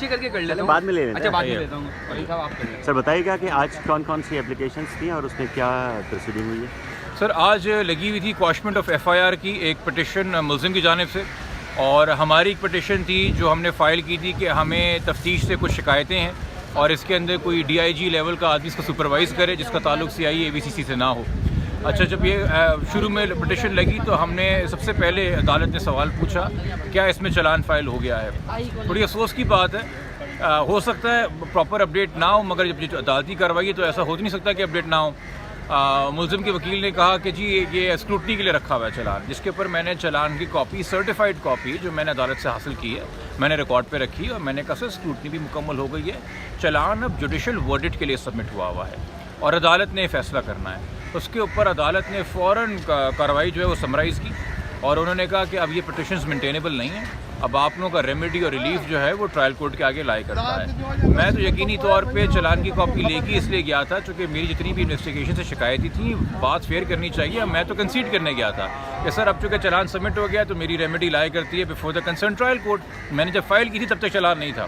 ایک کر کے کر لیتا ہوں. بعد میں لے لیتے اچھا ہیں. بعد میں لیتا ہوں. وہی صاحب آپ کر لیں. سر بتائیے گا کہ آج کون کون سی اپلیکیشنس تھیں اور اس میں کیا پروسیڈنگ ہوئی ہے؟ سر آج لگی ہوئی تھی کواشمنٹ آف ایف آئی آر کی ایک پٹیشن ملزم کی جانب سے، اور ہماری ایک پٹیشن تھی جو ہم نے فائل کی تھی کہ ہمیں تفتیش سے کچھ شکایتیں ہیں اور اس کے اندر کوئی ڈی آئی جی لیول کا آدمی اس کو سپروائز کرے جس کا تعلق سی آئی اے بی سی سی سے نہ ہو. اچھا جب یہ شروع میں پٹیشن لگی تو ہم نے سب سے پہلے عدالت نے سوال پوچھا کیا اس میں چلان فائل ہو گیا ہے. تھوڑی افسوس کی بات ہے، ہو سکتا ہے پراپر اپڈیٹ نہ ہو، مگر جب یہ عدالتی کارروائی ہے تو ایسا ہو نہیں سکتا کہ اپڈیٹ نہ ہو. ملزم کے وکیل نے کہا کہ جی یہ اسکروٹنی کے لیے رکھا ہوا ہے چلان، جس کے اوپر میں نے چلان کی کاپی سرٹیفائڈ کاپی جو میں نے عدالت سے حاصل کی ہے میں نے ریکارڈ پہ رکھی، اور میں نے کہا سر اسکروٹنی بھی مکمل ہو گئی ہے، چلان اب جوڈیشل ورڈکٹ کے لیے سبمٹ ہوا ہے اور عدالت نے فیصلہ کرنا ہے. اس کے اوپر عدالت نے فوراً کارروائی جو ہے وہ سمرائز کی اور انہوں نے کہا کہ اب یہ پٹیشنز مینٹینیبل نہیں ہیں، اب آپ لوگوں کا ریمیڈی اور ریلیف جو ہے وہ ٹرائل کورٹ کے آگے لائی کرتا ہے. میں تو یقینی طور پہ چلان کی کاپی لے کے اس لیے گیا تھا چونکہ میری جتنی بھی انویسٹیگیشن سے شکایتیں تھیں بات فیئر کرنی چاہیے. میں تو کنسیڈ کرنے گیا تھا کہ سر اب چونکہ چلان سبمٹ ہو گیا تو میری ریمیڈی لائی کرتی ہے before the concern trial court. میں نے جب فائل کی تھی تب تک چلان نہیں تھا،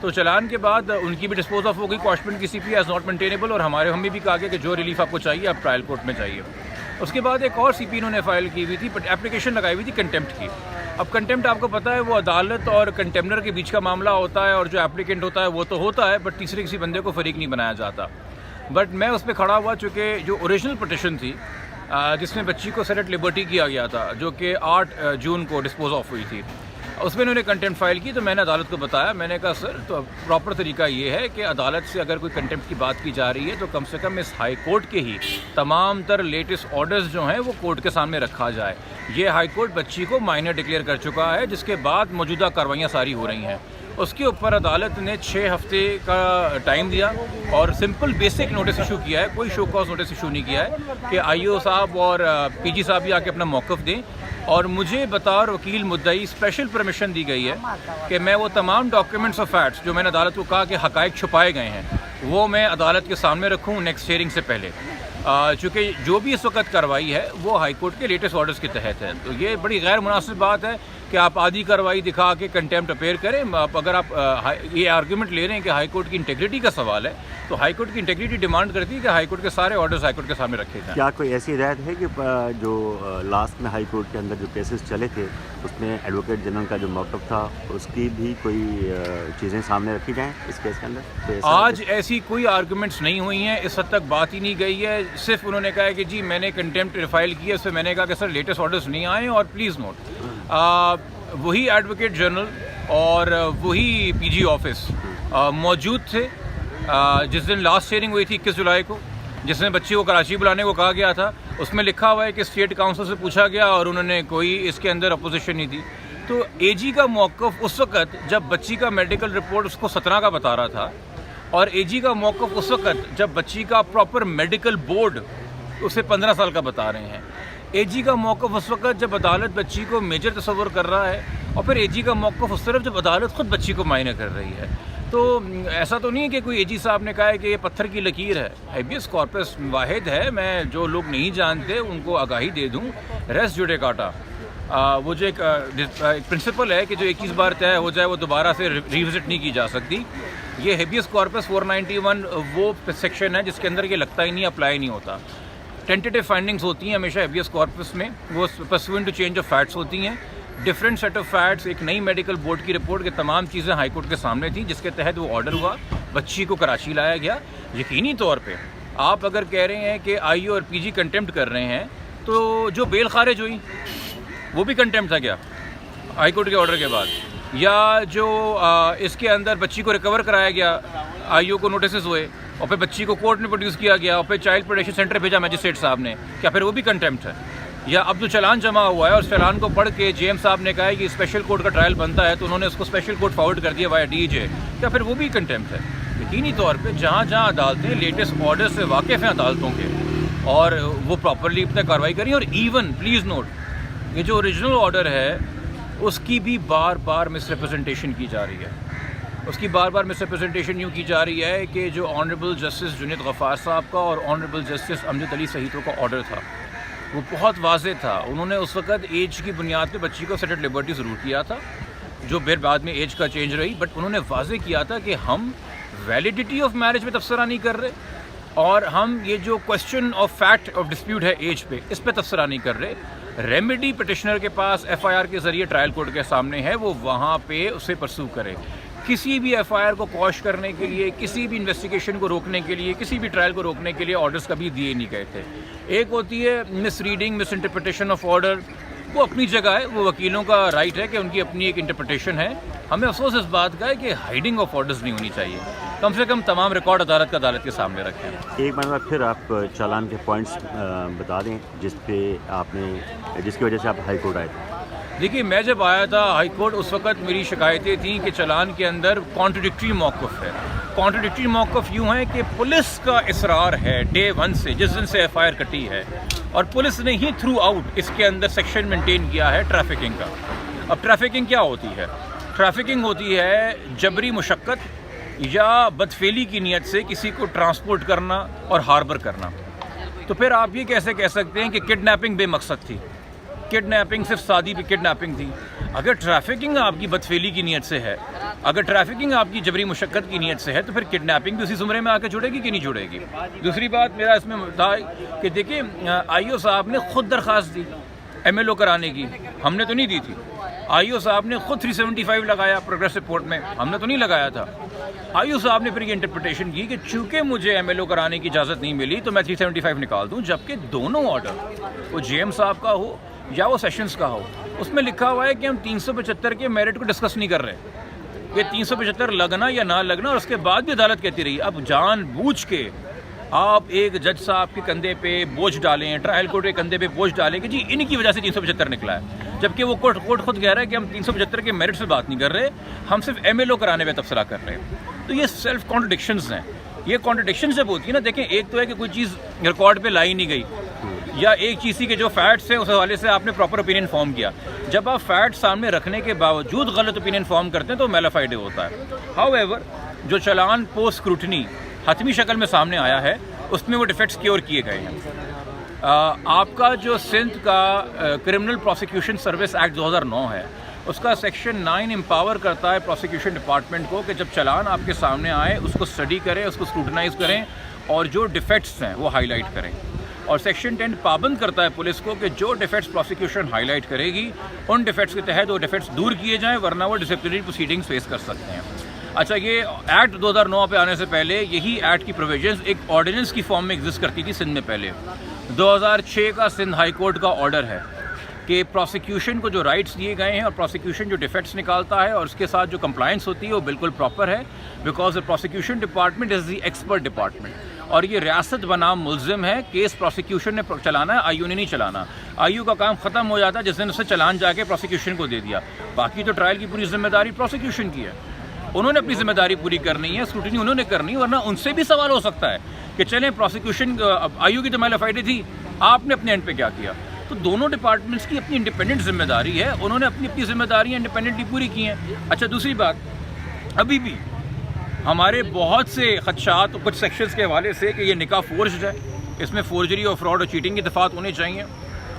تو چلان کے بعد ان کی بھی ڈسپوز آف ہو گئی کواشمنٹ کی سی پی ایز ناٹ مینٹینیبل، اور ہمیں بھی کہا گیا کہ جو ریلیف آپ کو چاہیے آپ ٹرائل کورٹ میں چاہیے. اس کے بعد ایک اور سی پی انہوں نے فائل کی ہوئی تھی اپلیکیشن لگائی ہوئی تھی کنٹیمپٹ کی. اب کنٹیمپٹ آپ کو پتہ ہے وہ عدالت اور کنٹیمنر کے بیچ کا معاملہ ہوتا ہے، اور جو اپلیکنٹ ہوتا ہے وہ تو ہوتا ہے بٹ تیسرے کسی بندے کو فریق نہیں بنایا جاتا. بٹ میں اس پہ کھڑا ہوا چونکہ جو اوریجنل پٹیشن تھی جس میں بچی کو سیٹ لبرٹی کیا گیا تھا جو کہ 8 جون کو ڈسپوز آف ہوئی تھی، اس میں انہوں نے کنٹیمپٹ فائل کی. تو میں نے عدالت کو بتایا، میں نے کہا سر تو پراپر طریقہ یہ ہے کہ عدالت سے اگر کوئی کنٹیمپٹ کی بات کی جا رہی ہے تو کم سے کم اس ہائی کورٹ کے ہی تمام تر لیٹسٹ آرڈرز جو ہیں وہ کورٹ کے سامنے رکھا جائے. یہ ہائی کورٹ بچی کو مائنر ڈکلیئر کر چکا ہے جس کے بعد موجودہ کارروائیاں ساری ہو رہی ہیں. اس کے اوپر عدالت نے 6 ہفتے کا ٹائم دیا اور سمپل بیسک نوٹس ایشو کیا ہے، کوئی شو کاز نوٹس ایشو نہیں کیا ہے کہ آئی او صاحب اور پی جی صاحب بھی آ کے اپنا موقف دیں. اور مجھے بطور وکیل مدعی اسپیشل پرمیشن دی گئی ہے کہ میں وہ تمام ڈاکیومنٹس اور فیکٹس جو میں نے عدالت کو کہا کہ حقائق چھپائے گئے ہیں وہ میں عدالت کے سامنے رکھوں نیکسٹ ہیئرنگ سے پہلے، چونکہ جو بھی اس وقت کارروائی ہے وہ ہائی کورٹ کے لیٹسٹ آرڈرز کے تحت ہے. تو یہ بڑی غیر مناسب بات ہے کہ آپ آدھی کارروائی دکھا کے کنٹیمپٹ اپیئر کریں. اگر آپ یہ آرگومنٹ لے رہے ہیں کہ ہائی کورٹ کی انٹیگریٹی کا سوال ہے تو ہائی کورٹ کی انٹیگریٹی ڈیمانڈ کرتی ہے کہ ہائی کورٹ کے سارے آرڈرز ہائی کورٹ کے سامنے رکھے جائیں. کیا کوئی ایسی ہدایت ہے کہ جو لاسٹ میں ہائی کورٹ کے اندر جو کیسز چلے تھے اس میں ایڈوکیٹ جنرل کا جو موقف تھا اس کی بھی کوئی چیزیں سامنے رکھی جائیں اس کیس کے اندر؟ آج ایسی کوئی آرگومنٹس نہیں ہوئی ہیں، اس حد تک بات ہی نہیں گئی ہے. صرف انہوں نے کہا کہ جی میں نے کنٹیمپٹ فائل کیا، اس پہ میں نے کہا کہ سر لیٹسٹ آرڈرز نہیں آئے. اور پلیز نوٹ وہی ایڈوکیٹ جنرل اور وہی پی جی آفس موجود تھے جس دن لاسٹ ہیئرنگ ہوئی تھی 21 جولائی کو، جس میں بچی کو کراچی بلانے کو کہا گیا تھا. اس میں لکھا ہوا ہے کہ اسٹیٹ کاؤنسل سے پوچھا گیا اور انہوں نے کوئی اس کے اندر اپوزیشن نہیں دی. تو اے جی کا موقف اس وقت جب بچی کا میڈیکل رپورٹ اس کو 17 کا بتا رہا تھا، اور اے جی کا موقف اس وقت جب بچی کا پراپر میڈیکل بورڈ اسے 15 سال کا بتا رہے ہیں. اے جی کا موقف اس وقت جب عدالت بچی کو میجر تصور کر رہا ہے، اور پھر اے جی کا موقف اس طرف جب عدالت خود بچی کو معائنہ کر رہی ہے. تو ایسا تو نہیں ہے کہ کوئی اے جی صاحب نے کہا ہے کہ یہ پتھر کی لکیر ہے. ہیبیس کارپس واحد ہے، میں جو لوگ نہیں جانتے ان کو آگاہی دے دوں، ریس جوڈیکاٹا وہ جو ایک پرنسپل ہے کہ جو ایک چیز بار طے ہو جائے وہ دوبارہ سے ریوزٹ نہیں کی جا سکتی. یہ ہیبیس کارپس 491 وہ سیکشن ہے جس کے اندر یہ لگتا ہی نہیں، اپلائی نہیں ہوتا. ٹینٹیٹیو فائنڈنگز ہوتی ہیں ہمیشہ ہیبیس کارپس میں، وہ پرسوئنٹ ٹو چینج آف فیکٹس ہوتی ہیں. ڈفرینٹ سیٹ آف فیکٹس، ایک نئی میڈیکل بورڈ کی رپورٹ کے تمام چیزیں ہائی کورٹ کے سامنے تھیں جس کے تحت وہ آرڈر ہوا، بچی کو کراچی لایا گیا. یقینی طور پہ آپ اگر کہہ رہے ہیں کہ آئی او اور پی جی کنٹیمپٹ کر رہے ہیں تو جو بیل خارج ہوئی وہ بھی کنٹیمپٹ تھا کیا ہائی کورٹ کے آرڈر کے بعد؟ یا جو اس کے اندر بچی کو ریکور کرایا گیا، آئی او کو نوٹسز ہوئے اور پھر بچی کو کورٹ میں پروڈیوس کیا گیا اور پھر چائلڈ پروٹیکشن سینٹر بھیجا میجسٹریٹ صاحب نے، کیا پھر وہ بھی کنٹیمپٹ ہے؟ یا اب جو چلان جمع ہوا ہے اور چلان کو پڑھ کے جے ایم صاحب نے کہا ہے کہ اسپیشل کورٹ کا ٹرائل بنتا ہے تو انہوں نے اس کو اسپیشل کورٹ فارورڈ کر دیا وایا ڈی جے، کیا پھر وہ بھی کنٹیمپٹ ہے؟ یقینی طور پہ جہاں جہاں عدالتیں لیٹسٹ آرڈر سے واقف ہیں عدالتوں کے اور وہ پراپرلی اپنا کارروائی کریں. اور ایون پلیز نوٹ یہ جو اوریجنل آرڈر ہے اس کی بھی بار بار مس ریپرزنٹیشن کی جا رہی ہے. اس کی بار بار مس ریپرزنٹیشن یوں کی جا رہی ہے کہ جو آنریبل جسٹس جنید غفار صاحب کا اور آنریبل جسٹس امجد علی سہیتو کا آرڈر تھا وہ بہت واضح تھا. انہوں نے اس وقت ایج کی بنیاد پہ بچی کو سیٹڈ لبرٹی ضرور کیا تھا. جو پھر بعد میں ایج کا چینج رہی, بٹ انہوں نے واضح کیا تھا کہ ہم ویلیڈیٹی آف میرج میں تبصرہ نہیں کر رہے, اور ہم یہ جو question of fact of dispute ہے ایج پہ, اس پہ تبصرہ نہیں کر رہے. ریمیڈی پٹیشنر کے پاس ایف آئی آر کے ذریعے ٹرائل کورٹ کے سامنے ہے, وہ وہاں پہ اسے پرسو کرے. کسی بھی ایف آئی آر کو کوش کرنے کے لیے, کسی بھی انویسٹیگیشن کو روکنے کے لیے, کسی بھی ٹرائل کو روکنے کے لیے آرڈرز کبھی دیے نہیں گئے تھے. ایک ہوتی ہے misreading, misinterpretation of order, وہ اپنی جگہ ہے, وہ وکیلوں کا رائٹ ہے کہ ان کی اپنی ایک انٹرپریٹیشن ہے. ہمیں افسوس اس بات کا ہے کہ ہائیڈنگ آف آرڈرز نہیں ہونی چاہیے. کم سے کم تمام ریکارڈ عدالت کا عدالت کے سامنے رکھیں. ایک مرتبہ پھر آپ چالان کے پوائنٹس بتا دیں جس پہ آپ نے, جس کی وجہ سے آپ ہائی کورٹ آئے تھے. دیکھیے, میں جب آیا تھا ہائی کورٹ اس وقت میری شکایتیں تھیں کہ چلان کے اندر کانٹرڈکٹری موقف ہے. کانٹرڈکٹری موقف یوں ہے کہ پولیس کا اصرار ہے ڈے 1 سے, جس دن سے ایف آئی آر کٹی ہے, اور پولیس نے ہی تھرو آؤٹ اس کے اندر سیکشن مینٹین کیا ہے ٹریفکنگ کا. اب ٹریفکنگ کیا ہوتی ہے؟ ٹریفکنگ ہوتی ہے جبری مشقت یا بدفعلی کی نیت سے کسی کو ٹرانسپورٹ کرنا اور ہاربر کرنا. تو پھر آپ یہ کیسے کہہ سکتے ہیں کہ کڈنیپنگ بے مقصد تھی؟ کڈنیپنگ صرف سادی پہ کڈنیپنگ تھی. اگر ٹریفکنگ آپ کی بدفعلی کی نیت سے ہے, اگر ٹریفکنگ آپ کی جبری مشقت کی نیت سے ہے, تو پھر کڈنیپنگ بھی اسی زمرے میں آ کے جڑے گی کہ نہیں جڑے گی؟ دوسری بات میرا اس میں تھا کہ دیکھیں, آئی او صاحب نے خود درخواست دی ایم ایل او کرانے کی, ہم نے تو نہیں دی تھی. آئی او صاحب نے خود 375 لگایا پروگریس رپورٹ میں, ہم نے تو نہیں لگایا تھا. آئی او صاحب نے پھر یہ انٹرپریٹیشن کی کہ چونکہ مجھے ایم ایل او کرانے کی اجازت نہیں ملی تو میں 375 نکال دوں, جبکہ دونوں آرڈر, وہ جے ایم صاحب کا ہو یا وہ سیشنز کا ہو, اس میں لکھا ہوا ہے کہ ہم 375 کے میرٹ کو ڈسکس نہیں کر رہے. یہ 375 لگنا یا نہ لگنا, اور اس کے بعد بھی عدالت کہتی رہی. اب جان بوجھ کے آپ ایک جج صاحب کے کندھے پہ بوجھ ڈالیں, ٹرائل کورٹ کے کندھے پہ بوجھ ڈالیں کہ جی ان کی وجہ سے 375 نکلا ہے, جبکہ وہ کورٹ خود کہہ رہا ہے کہ ہم 375 کے میرٹ سے بات نہیں کر رہے, ہم صرف ایم ایل او کرانے پہ تبصرہ کر رہے ہیں. تو یہ سیلف کانٹرڈکشنز ہیں. یہ کانٹرڈکشن جب ہوتی ہے نا, دیکھیں, ایک تو ہے کہ کوئی چیز ریکارڈ پہ لائی نہیں گئی, یا ایک چیز کے جو فیکٹس ہیں اس حوالے سے آپ نے پراپر اوپینین فارم کیا. جب آپ فیکٹ سامنے رکھنے کے باوجود غلط اوپینین فارم کرتے ہیں تو میلافائڈ ہوتا ہے. ہاؤ ایور, جو چلان پوسٹ اسکروٹنی حتمی شکل میں سامنے آیا ہے, اس میں وہ ڈیفیکٹس کیور کیے گئے ہیں. آپ کا جو سندھ کا کرمنل پروسیکیوشن سروس ایکٹ 2009 ہے, اس کا سیکشن 9 امپاور کرتا ہے پروسیکیوشن ڈپارٹمنٹ کو کہ جب چلان آپ کے سامنے آئے اس کو اسٹڈی کریں, اس کو اسکروٹنائز کریں, اور جو ڈیفیکٹس ہیں وہ ہائی لائٹ کریں. اور سیکشن 10 پابند کرتا ہے پولیس کو کہ جو ڈیفیکٹس پروسیکیوشن ہائی لائٹ کرے گی, ان ڈیفیکٹس کے تحت وہ ڈیفیکٹس دور کیے جائیں, ورنہ وہ ڈسپلنری پروسیڈنگز فیس کر سکتے ہیں. اچھا, یہ ایکٹ 2009 پہ آنے سے پہلے یہی ایکٹ کی پروویژنز ایک آرڈیننس کی فارم میں ایگزسٹ کرتی تھی سندھ میں. پہلے 2006 کا سندھ ہائی کورٹ کا آرڈر ہے کہ پروسیکیوشن کو جو رائٹس دیے گئے ہیں اور پروسیکیوشن جو ڈیفیکٹس نکالتا ہے اور اس کے ساتھ جو کمپلائنس ہوتی ہے وہ بالکل پراپر ہے, because the prosecution department is the expert department, اور یہ ریاست بنام ملزم ہے. کیس پروسیکیوشن نے چلانا ہے, آئی یو نے نہیں چلانا. آئی یو کا کام ختم ہو جاتا ہے جس دن اسے چلان جا کے پروسیکیوشن کو دے دیا. باقی تو ٹرائل کی پوری ذمہ داری پروسیکیوشن کی ہے, انہوں نے اپنی ذمہ داری پوری کرنی ہے, اسکروٹنی انہوں نے کرنی ہے, ورنہ ان سے بھی سوال ہو سکتا ہے کہ چلیں پروسیکیوشن آئی یو کی تو میلافائڈ تھی, آپ نے اپنے اینڈ پہ کیا کیا. تو دونوں ڈپارٹمنٹس کی اپنی انڈیپینڈنٹ ذمہ داری ہے, انہوں نے اپنی ذمہ داریاں انڈیپینڈنٹلی پوری کی ہیں. اچھا, دوسری بات, ابھی بھی ہمارے بہت سے خدشات کچھ سیکشنز کے حوالے سے کہ یہ نکاح فورجڈ ہے, اس میں فورجری اور فراڈ اور چیٹنگ کی دفعات ہونے چاہیے,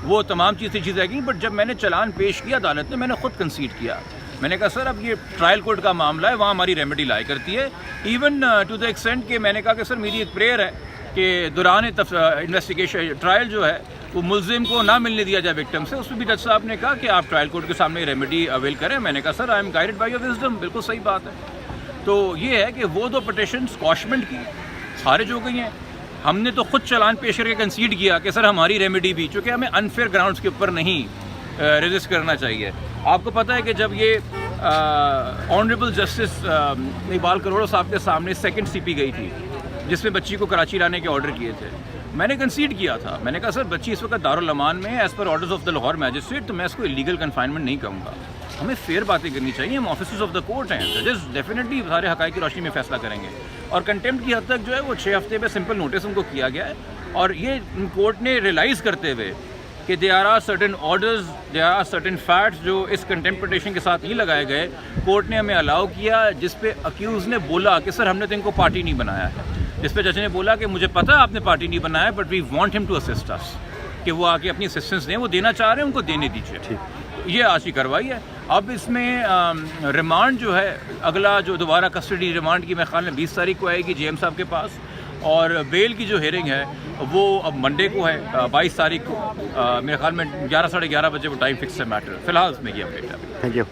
وہ تمام چیزیں گئیں. بٹ جب میں نے چلان پیش کیا عدالت میں نے خود کنسیڈ کیا, میں نے کہا سر اب یہ ٹرائل کورٹ کا معاملہ ہے, وہاں ہماری ریمیڈی لائی کرتی ہے. ایون ٹو دا ایکسٹینٹ کہ میں نے کہا کہ سر میری ایک پریئر ہے کہ دوران انویسٹیگیشن ٹرائل جو ہے وہ ملزم کو نہ ملنے دیا جائے وکٹم سے. اس میں بھی جج صاحب نے کہا کہ آپ ٹرائل کورٹ کے سامنے ریمیڈی اویل کریں. میں نے کہا sir I am guided by your wisdom, بالکل صحیح بات ہے. تو یہ ہے کہ وہ دو پٹیشنز اسکواشمنٹ کی خارج ہو گئی ہیں. ہم نے تو خود چلان پیش کر کے کنسیڈ کیا کہ سر ہماری ریمیڈی بھی, چونکہ ہمیں انفیئر گراؤنڈس کے اوپر نہیں ریزسٹ کرنا چاہیے. آپ کو پتہ ہے کہ جب یہ آنریبل جسٹس اقبال کروڑا صاحب کے سامنے سیکنڈ سی پی گئی تھی جس میں بچی کو کراچی لانے کے آرڈر کیے تھے, میں نے کنسیڈ کیا تھا. میں نے کہا سر بچی اس وقت دارالامان میں ہے as per orders of the Lahore magistrate, تو میں اس کو الیگل کنفائنمنٹ نہیں کہوں گا. ہمیں فیئر باتیں کرنی چاہیے, ہم آفیسرز آف دا کورٹ ہیں, ججز ڈیفینیٹلی سارے حقائق کی روشنی میں فیصلہ کریں گے. اور کنٹمپٹ کی حد تک جو ہے وہ 6 ہفتے میں سمپل نوٹس ان کو کیا گیا ہے, اور یہ کورٹ نے ریلائز کرتے ہوئے کہ there are certain orders, there are certain facts جو اس کنٹمپٹ پٹیشن کے ساتھ نہیں لگائے گئے, کورٹ نے ہمیں الاؤ کیا, جس پہ اکیوز نے بولا کہ سر ہم نے تو ان کو پارٹی نہیں بنایا ہے. جس پہ جج نے بولا کہ مجھے پتہ ہے آپ نے پارٹی نہیں بنایا, بٹ وی وانٹ ہم ٹو اسسٹ اس, کہ وہ آ کے اپنی اسسٹنس دیں, وہ دینا چاہ رہے ہیں ان کو دینے دیجیے. یہ آج کی کارروائی ہے. اب اس میں ریمانڈ جو ہے اگلا جو دوبارہ کسٹڈی ریمانڈ کی میرے خیال میں 20 تاریخ کو آئے گی جی ایم صاحب کے پاس، اور بیل کی جو ہیئرنگ ہے وہ اب منڈے کو ہے 22 تاریخ کو، میرے خیال میں 11 ساڑھے 11 بجے وہ ٹائم فکس ہے میٹر. فی الحال اس میں یہ اپڈیٹ ہے. Thank you.